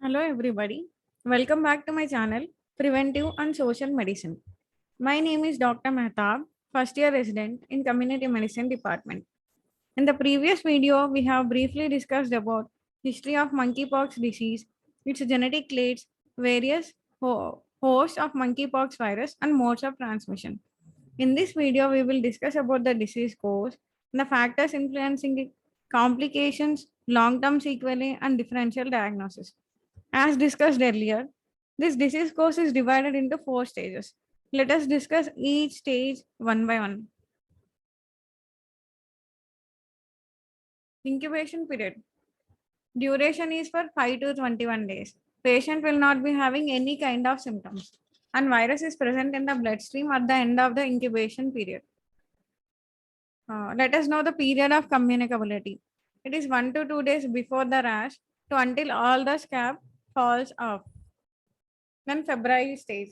Hello, everybody. Welcome back to my channel, Preventive and Social Medicine. My name is Dr. Mehtab, first year resident in Community Medicine Department. In the previous video, we have briefly discussed about history of monkeypox disease, its genetic traits, various hosts of monkeypox virus, and modes of transmission. In this video, we will discuss about the disease course, the factors influencing it, complications, long-term sequelae, and differential diagnosis. As discussed earlier, this disease course is divided into four stages. Let us discuss each stage one by one. Incubation period. Duration is for 5 to 21 days. Patient will not be having any kind of symptoms, and virus is present in the bloodstream at the end of the incubation period. Let us know the period of communicability. It is 1 to 2 days before the rash to until all the scab falls off. Then febrile stage.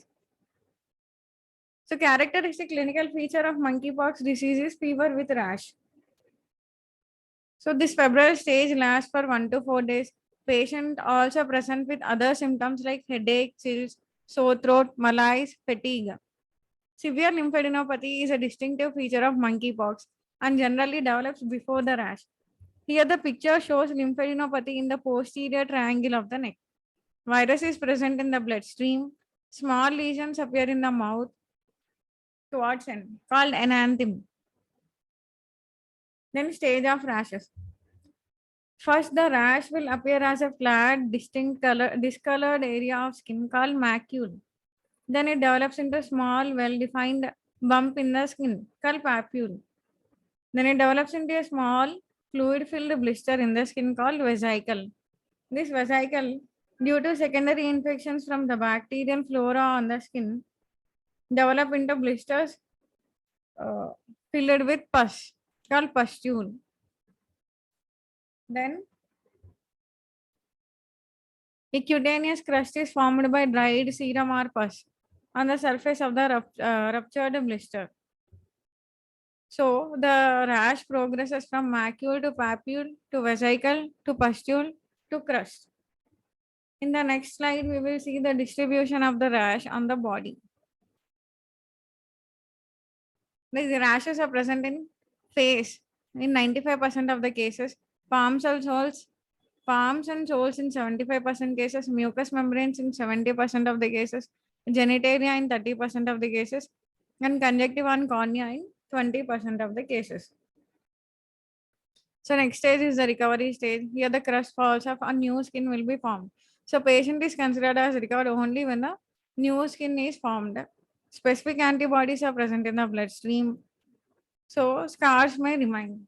So characteristic clinical feature of monkeypox disease is fever with rash. So this febrile stage lasts for 1 to 4 days. Patient also present with other symptoms like headache, chills, sore throat, malaise, fatigue. Severe lymphadenopathy is a distinctive feature of monkeypox and generally develops before the rash. Here the picture shows lymphadenopathy in the posterior triangle of the neck. Virus is present in the bloodstream. Small lesions appear in the mouth towards end, called enanthem. Then stage of rashes. First, the rash will appear as a flat, discolored area of skin called macule. Then it develops into a small, well-defined bump in the skin called papule. Then it develops into a small, fluid-filled blister in the skin called vesicle. This vesicle, due to secondary infections from the bacterial flora on the skin, develop into blisters uh, filled with pus called pustule. Then a cutaneous crust is formed by dried serum or pus on the surface of the ruptured blister. So the rash progresses from macule to papule to vesicle to pustule to crust. In the next slide, we will see the distribution of the rash on the body. The rashes are present in face in 95% of the cases, palms and soles, palms and soles in 75% cases, mucous membranes in 70% of the cases, genitalia in 30% of the cases, and conjunctiva and cornea in 20% of the cases. So next stage is the recovery stage. Here the crust falls off and new skin will be formed. So patient is considered as recovered only when the new skin is formed. Specific antibodies are present in the bloodstream. So scars may remain.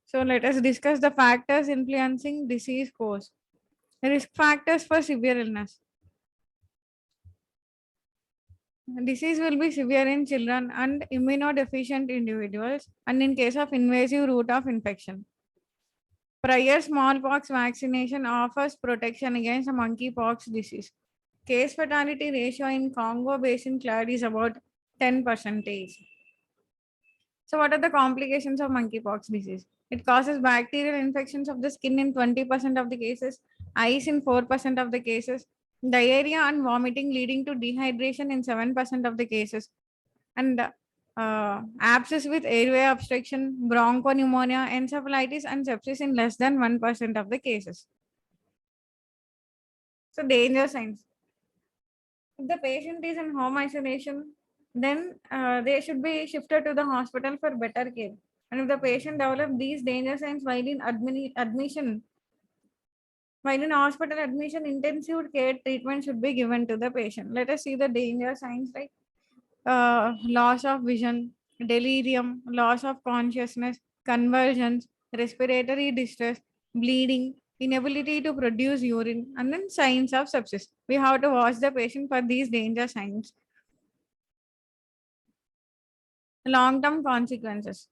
So let us discuss the factors influencing disease course. Risk factors for severe illness. Disease will be severe in children and immunodeficient individuals and in case of invasive route of infection. Prior smallpox vaccination offers protection against monkeypox disease. Case fatality ratio in Congo Basin clade is about 10%. So what are the complications of monkeypox disease? It causes bacterial infections of the skin in 20% of the cases, eyes in 4% of the cases, diarrhea and vomiting leading to dehydration in 7% of the cases, and abscess with airway obstruction, bronchopneumonia, encephalitis, and sepsis in less than 1% of the cases. So danger signs. If the patient is in home isolation, then they should be shifted to the hospital for better care. And if the patient develops these danger signs while in hospital admission, intensive care treatment should be given to the patient. Let us see the danger signs like loss of vision, delirium, loss of consciousness, convulsions, respiratory distress, bleeding, inability to produce urine, and then signs of sepsis. We have to watch the patient for these danger signs. Long-term consequences.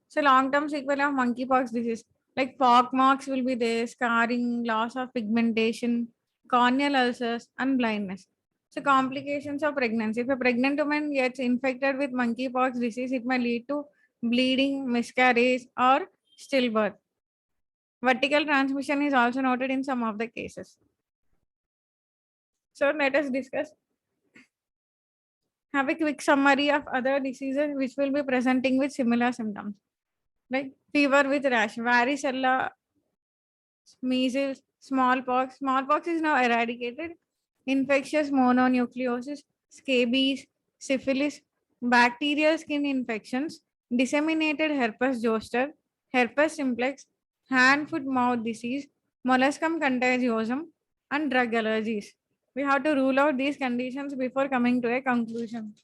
So long-term sequel of monkeypox disease, like pock marks will be there, scarring, loss of pigmentation, corneal ulcers, and blindness. So complications of pregnancy. If a pregnant woman gets infected with monkeypox disease, it may lead to bleeding, miscarriage, or stillbirth. Vertical transmission is also noted in some of the cases. So let us discuss, have a quick summary of other diseases which will be presenting with similar symptoms. Like fever with rash, varicella, measles, smallpox. Smallpox is now eradicated. Infectious mononucleosis, scabies, syphilis, bacterial skin infections, disseminated herpes zoster, herpes simplex, hand foot mouth disease, molluscum contagiosum, and drug allergies. We have to rule out these conditions before coming to a conclusion.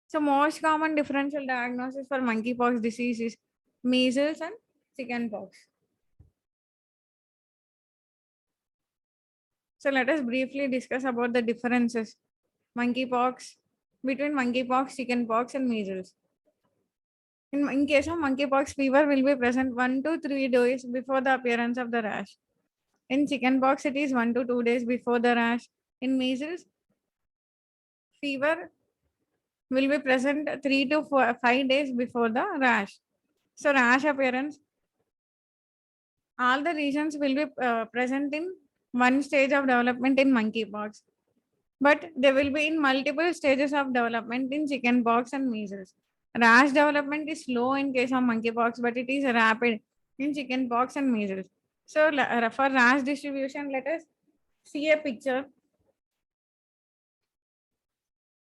So, most common differential diagnosis for monkeypox disease is measles and chickenpox. So let us briefly discuss about the differences monkeypox between monkeypox, chickenpox, and measles. In case of monkeypox, fever will be present 1 to 3 days before the appearance of the rash. In chickenpox, it is 1 to 2 days before the rash. In measles, fever will be present 3 to 5 days before the rash. So rash appearance, all the regions will be present in one stage of development in monkeypox, but they will be in multiple stages of development in chickenpox and measles. Rash development is slow in case of monkeypox, but it is rapid in chickenpox and measles. So for rash distribution, let us see a picture.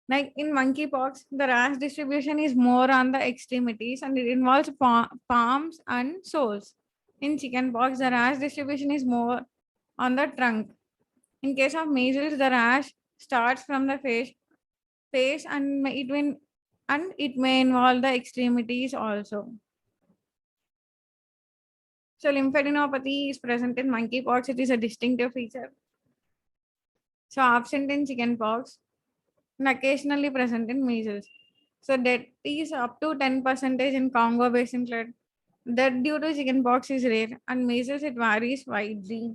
Like in monkeypox, the rash distribution is more on the extremities and it involves palms and soles. In chickenpox, the rash distribution is more on the trunk. In case of measles, the rash starts from the face and it may involve the extremities also. So lymphadenopathy is present in monkeypox. It is a distinctive feature. So absent in chickenpox and occasionally present in measles. So death is up to 10% in Congo basin flood. Death due to chickenpox is rare and measles it varies widely.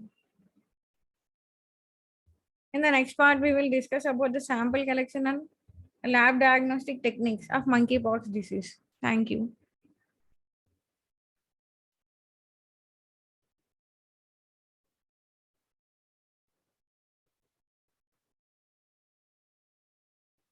In the next part, we will discuss about the sample collection and lab diagnostic techniques of monkeypox disease. Thank you.